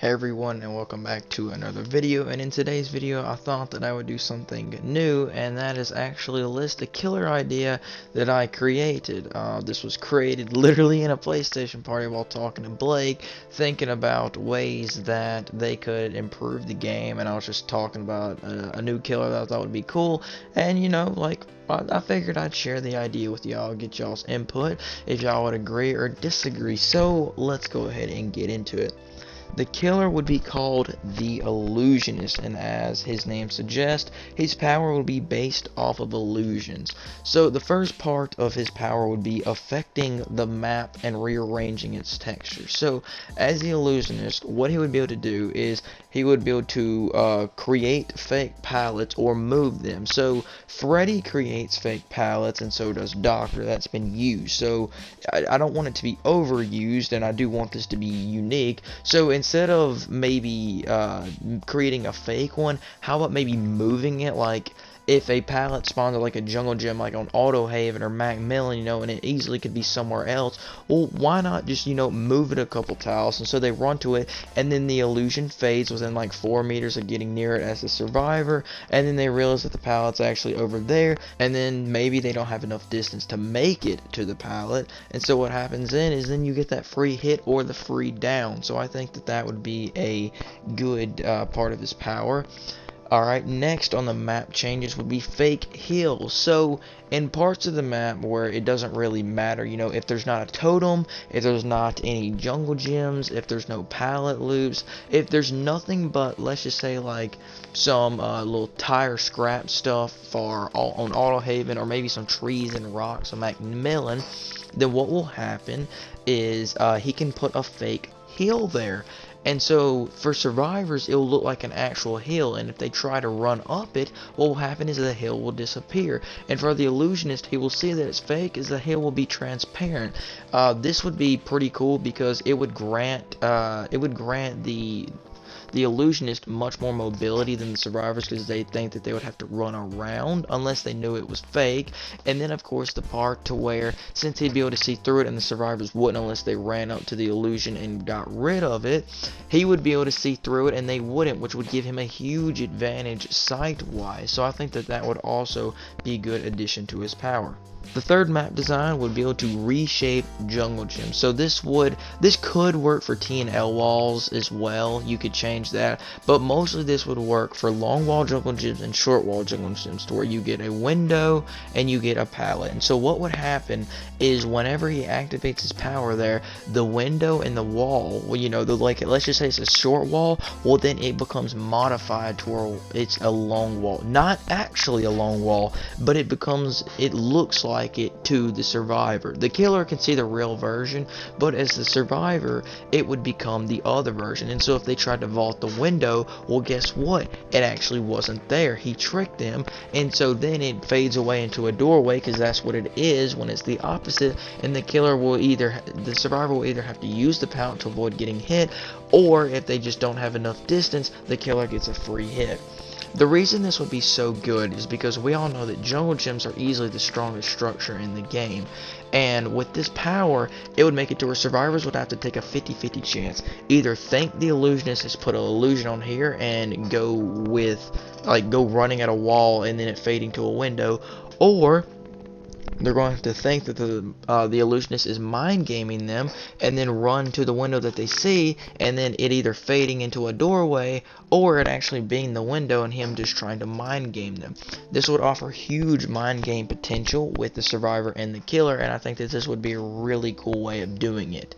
Hey everyone, and welcome back to another video. And in today's video I thought that I would do something new, and that is actually list a killer idea that I created. This was created literally in a PlayStation party while talking to Blake, thinking about ways that they could improve the game, and I was just talking about a new killer that I thought would be cool. And I figured I'd share the idea with y'all, get y'all's input if y'all would agree or disagree. So let's go ahead and get into it. The killer would be called the Illusionist, and as his name suggests, his power will be based off of illusions. So the first part of his power would be affecting the map and rearranging its texture. So as the Illusionist, what he would be able to do is he would be able to create fake palettes or move them. So Freddy creates fake palettes, and so does Doctor. That's been used. So I don't want it to be overused, and I do want this to be unique. So instead of maybe creating a fake one, how about maybe moving it? Like if a palette spawns like a jungle gym like on Auto Haven or Macmillan, and it easily could be somewhere else, well, why not just move it a couple tiles? And so they run to it, and then the illusion fades within like 4 meters of getting near it as a survivor, and then they realize that the pallet's actually over there, and then maybe they don't have enough distance to make it to the pallet, and so what happens then is you get that free hit or the free down. So I think that that would be a good part of his power. Alright, next on the map changes would be fake hills. So in parts of the map where it doesn't really matter, if there's not a totem, if there's not any jungle gyms, if there's no pallet loops, if there's nothing but, let's just say, like some little tire scrap stuff on Auto Haven, or maybe some trees and rocks on Macmillan, then what will happen is he can put a fake hill there. And so for survivors, it will look like an actual hill, and if they try to run up it, what will happen is the hill will disappear. And for the Illusionist, he will see that it's fake, as the hill will be transparent. This would be pretty cool because it would grant the Illusionist much more mobility than the survivors, because they think that they would have to run around unless they knew it was fake. And then of course the part to where, since he'd be able to see through it and the survivors wouldn't unless they ran up to the illusion and got rid of it, he would be able to see through it and they wouldn't, which would give him a huge advantage sight wise. So I think that that would also be a good addition to his power. The third map design would be able to reshape jungle gyms. So this could work for T&L walls as well. You could change that, but mostly this would work for long wall jungle gyms and short wall jungle gyms, to where you get a window and you get a pallet. And so what would happen is whenever he activates his power there, the window and the wall, let's just say it's a short wall, well then it becomes modified to where it's a long wall. Not actually a long wall, but it looks like it to the survivor. The killer can see the real version, but as the survivor, it would become the other version. And so if they tried to vault the window, well, guess what? It actually wasn't there. He tricked them, and so then it fades away into a doorway, because that's what it is when it's the opposite. And the survivor will either have to use the pallet to avoid getting hit, or if they just don't have enough distance, the killer gets a free hit. The reason this would be so good is because we all know that jungle gyms are easily the strongest structure in the game, and with this power, it would make it to where survivors would have to take a 50-50 chance. Either think the Illusionist has put an illusion on here and go running at a wall and then it fading to a window, or they're going to have to think that the Illusionist is mind gaming them and then run to the window that they see, and then it either fading into a doorway or it actually being the window and him just trying to mind game them. This would offer huge mind game potential with the survivor and the killer, and I think that this would be a really cool way of doing it.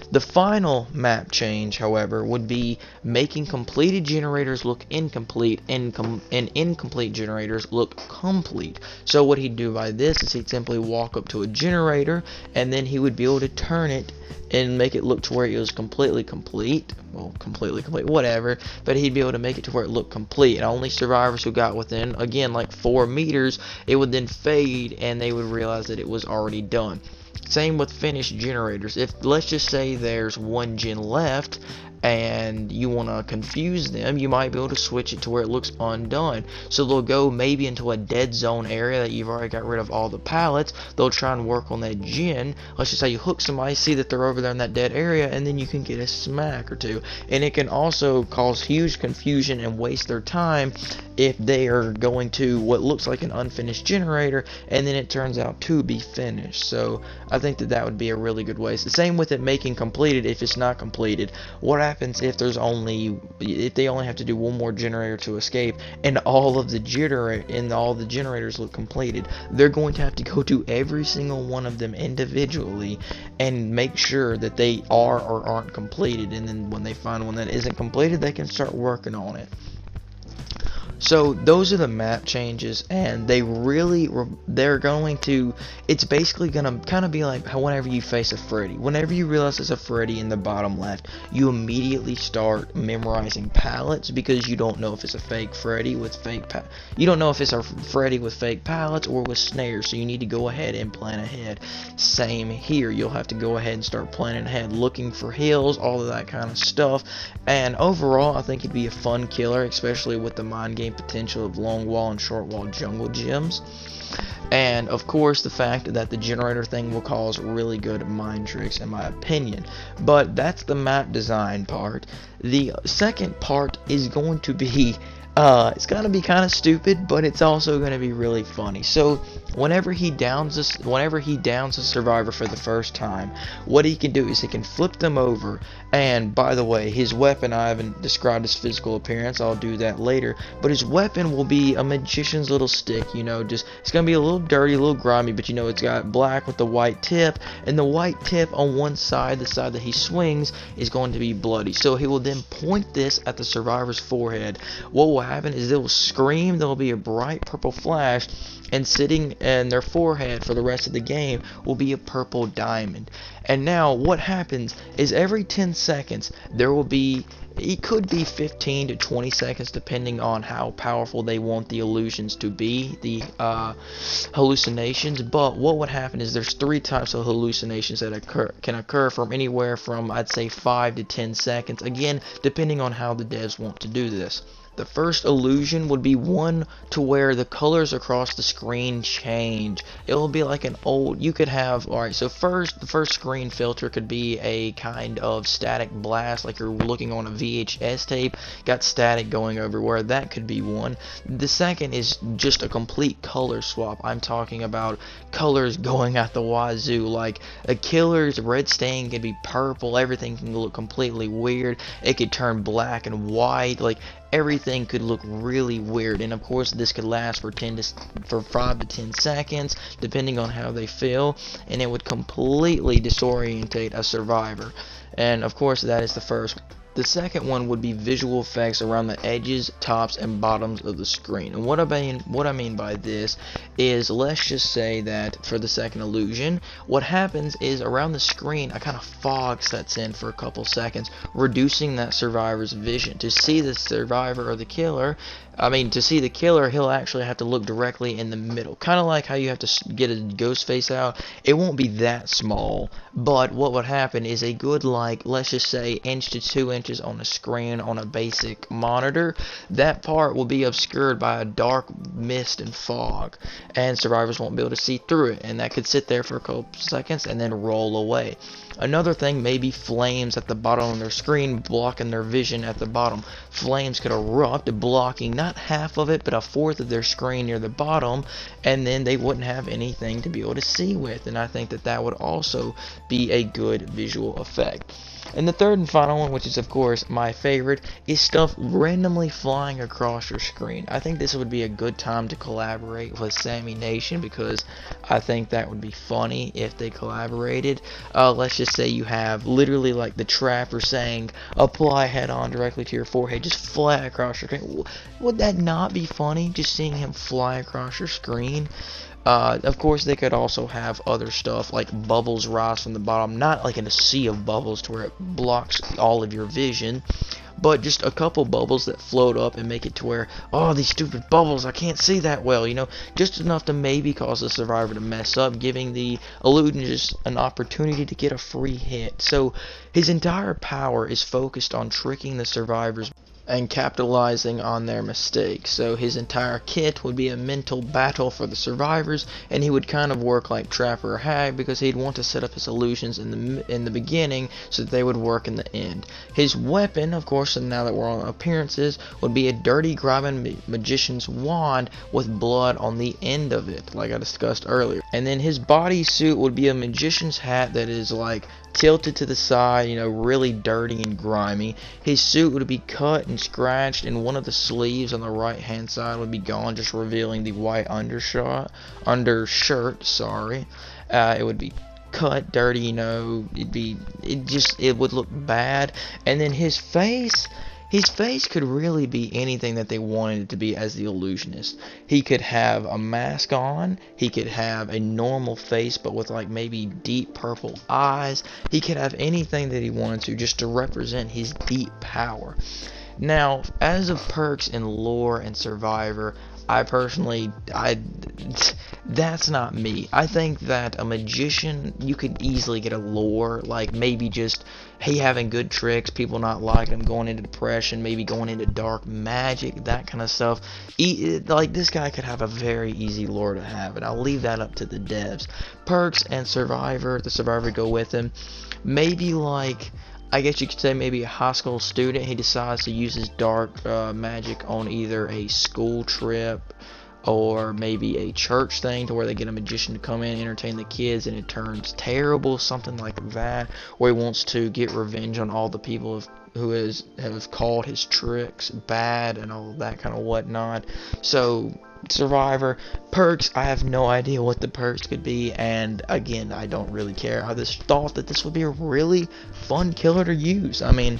The final map change, however, would be making completed generators look incomplete and incomplete generators look complete. So what he'd do by this is he'd simply walk up to a generator, and then he would be able to turn it and make it look to where it was completely complete. Well, completely complete, whatever, but he'd be able to make it to where it looked complete, and only survivors who got within, again, like 4 meters, it would then fade and they would realize that it was already done. Same with finished generators. If, let's just say there's 1 gen left, and you want to confuse them, you might be able to switch it to where it looks undone. So they'll go maybe into a dead zone area that you've already got rid of all the pallets. They'll try and work on that gen. Let's just say you hook somebody, see that they're over there in that dead area, and then you can get a smack or two. And it can also cause huge confusion and waste their time if they are going to what looks like an unfinished generator and then it turns out to be finished. So I think that would be a really good way. The same with it making completed. If it's not completed, what happens if they only have to do one more generator to escape and all the generators look completed? They're going to have to go to every single one of them individually and make sure that they are or aren't completed, and then when they find one that isn't completed, they can start working on it. So those are the map changes, and they're going to, it's basically going to kind of be like how whenever you face a Freddy. Whenever you realize there's a Freddy in the bottom left, you immediately start memorizing pallets, because you don't know if it's a fake Freddy with you don't know if it's a Freddy with fake pallets or with snares, so you need to go ahead and plan ahead. Same here, you'll have to go ahead and start planning ahead, looking for hills, all of that kind of stuff. And overall, I think it'd be a fun killer, especially with the mind game potential of long wall and short wall jungle gyms, and of course the fact that the generator thing will cause really good mind tricks in my opinion. But that's the map design part. The second part is going to be it's gonna be kind of stupid, but it's also gonna be really funny. So whenever he downs a survivor for the first time, what he can do is he can flip them over. And by the way, his weapon, I haven't described his physical appearance, I'll do that later, but his weapon will be a magician's little stick. You know, just it's gonna be a little dirty, a little grimy, but you know, it's got black with the white tip, and the white tip on one side, the side that he swings, is going to be bloody. So he will then point this at the survivor's forehead. What will happen is they will scream, there will be a bright purple flash, and sitting in their forehead for the rest of the game will be a purple diamond. And now what happens is every 10 seconds there will be, it could be 15 to 20 seconds depending on how powerful they want the illusions to be, the hallucinations. But what would happen is there's 3 types of hallucinations that can occur from anywhere from, I'd say, 5 to 10 seconds, again depending on how the devs want to do this. The first illusion would be one to where the colors across the screen change. It will be like an old, you could have, alright, so the first screen filter could be a kind of static blast, like you're looking on a VHS tape, got static going everywhere. That could be one. The second is just a complete color swap. I'm talking about colors going out the wazoo, like a killer's red stain could be purple, everything can look completely weird, it could turn black and white, like everything could look really weird. And of course this could last for 5 to 10 seconds depending on how they feel, and it would completely disorientate a survivor. And of course that is the first. The second one would be visual effects around the edges, tops, and bottoms of the screen. And what I mean by this is, let's just say that for the second illusion, what happens is around the screen a kind of fog sets in for a couple seconds, reducing that survivor's vision. To see the survivor or the killer, to see the killer, he'll actually have to look directly in the middle. Kind of like how you have to get a ghost face out. It won't be that small, but what would happen is a good, like, let's just say 1 to 2 inches on a screen on a basic monitor, that part will be obscured by a dark mist and fog, and survivors won't be able to see through it, and that could sit there for a couple seconds and then roll away. Another thing may be flames at the bottom of their screen blocking their vision at the bottom. Flames could erupt, blocking not half of it but a fourth of their screen near the bottom, and then they wouldn't have anything to be able to see with. And I think that would also be a good visual effect. And the third and final one, which is of course my favorite, is stuff randomly flying across your screen. I think this would be a good time to collaborate with Sammy Nation, because I think that would be funny if they collaborated. Let's just say you have literally like the trapper saying, apply head on directly to your forehead, just fly across your screen. Would that not be funny, just seeing him fly across your screen? Of course, they could also have other stuff like bubbles rise from the bottom, not like in a sea of bubbles to where it blocks all of your vision, but just a couple bubbles that float up and make it to where, oh, these stupid bubbles, I can't see that well, you know, just enough to maybe cause the survivor to mess up, giving the illusionist an opportunity to get a free hit. So his entire power is focused on tricking the survivors and capitalizing on their mistakes. So his entire kit would be a mental battle for the survivors, and he would kind of work like Trapper or Hag, because he'd want to set up his illusions in the beginning so that they would work in the end. His weapon, of course, and now that we're on appearances, would be a dirty grabbing magician's wand with blood on the end of it, like I discussed earlier. And then his bodysuit would be a magician's hat that is like tilted to the side, you know, really dirty and grimy. His suit would be cut and scratched, and one of the sleeves on the right hand side would be gone, just revealing the white undershirt. It would be cut, dirty, you know, it would look bad. And then his face could really be anything that they wanted it to be as the illusionist. He could have a mask on, he could have a normal face but with like maybe deep purple eyes. He could have anything that he wanted to, just to represent his deep power. Now, as of perks in lore and survivor, that's not me. I think that a magician, you could easily get a lore, like maybe just he having good tricks, people not liking him, going into depression, maybe going into dark magic, that kind of stuff. Like, this guy could have a very easy lore to have, and I'll leave that up to the devs. Perks and survivor, the survivor go with him. Maybe like, I guess you could say maybe a high school student, he decides to use his dark magic on either a school trip or maybe a church thing, to where they get a magician to come in, entertain the kids, and it turns terrible, something like that, where he wants to get revenge on all the people who have called his tricks bad and all that kind of whatnot. So survivor. Perks, I have no idea what the perks could be, and again, I don't really care. I just thought that this would be a really fun killer to use. I mean,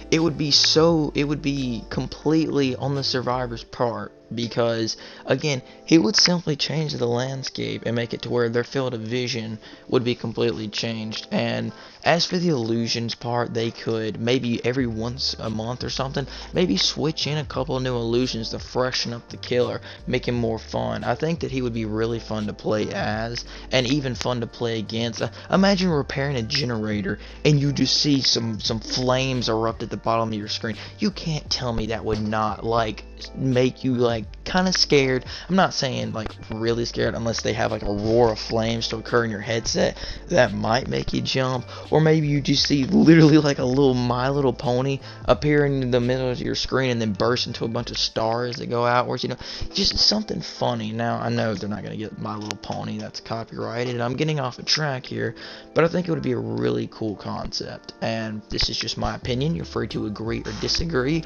it would be completely on the survivor's part, because again, he would simply change the landscape and make it to where their field of vision would be completely changed. And as for the illusions part, they could maybe every once a month or something, maybe switch in a couple of new illusions to freshen up the killer, make him more fun. I think that he would be really fun to play as, and even fun to play against. Imagine repairing a generator and you just see some flames erupt at the bottom of your screen. You can't tell me that would not like make you like kind of scared. I'm not saying like really scared, unless they have like a roar of flames to occur in your headset. That might make you jump. Or maybe you just see literally like a little My Little Pony appear in the middle of your screen and then burst into a bunch of stars that go outwards, you know, just something funny. Now, I know they're not going to get My Little Pony, that's copyrighted, and I'm getting off a track here, but I think it would be a really cool concept, and this is just my opinion. You're free to agree or disagree.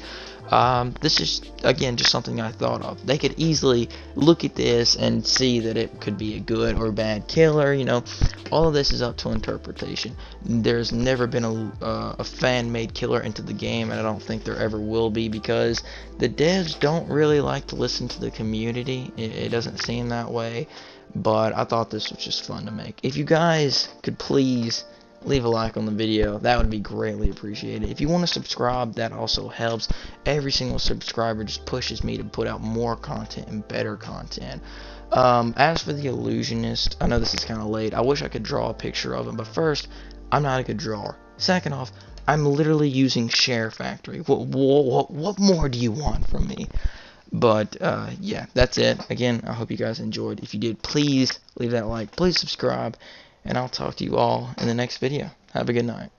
This is, again, just something I thought of. They could easily look at this and see that it could be a good or bad killer, you know. All of this is up to interpretation. There's never been a fan-made killer into the game, and I don't think there ever will be, because the devs don't really like to listen to the community. It doesn't seem that way, but I thought this was just fun to make. If you guys could please leave a like on the video, that would be greatly appreciated. If you want to subscribe, that also helps. Every single subscriber just pushes me to put out more content and better content. As for the illusionist, I know this is kind of late. I wish I could draw a picture of him, but first, I'm not a good drawer. Second off, I'm literally using Share Factory. What more do you want from me? But yeah, that's it. Again, I hope you guys enjoyed. If you did, please leave that like, please subscribe, and I'll talk to you all in the next video. Have a good night.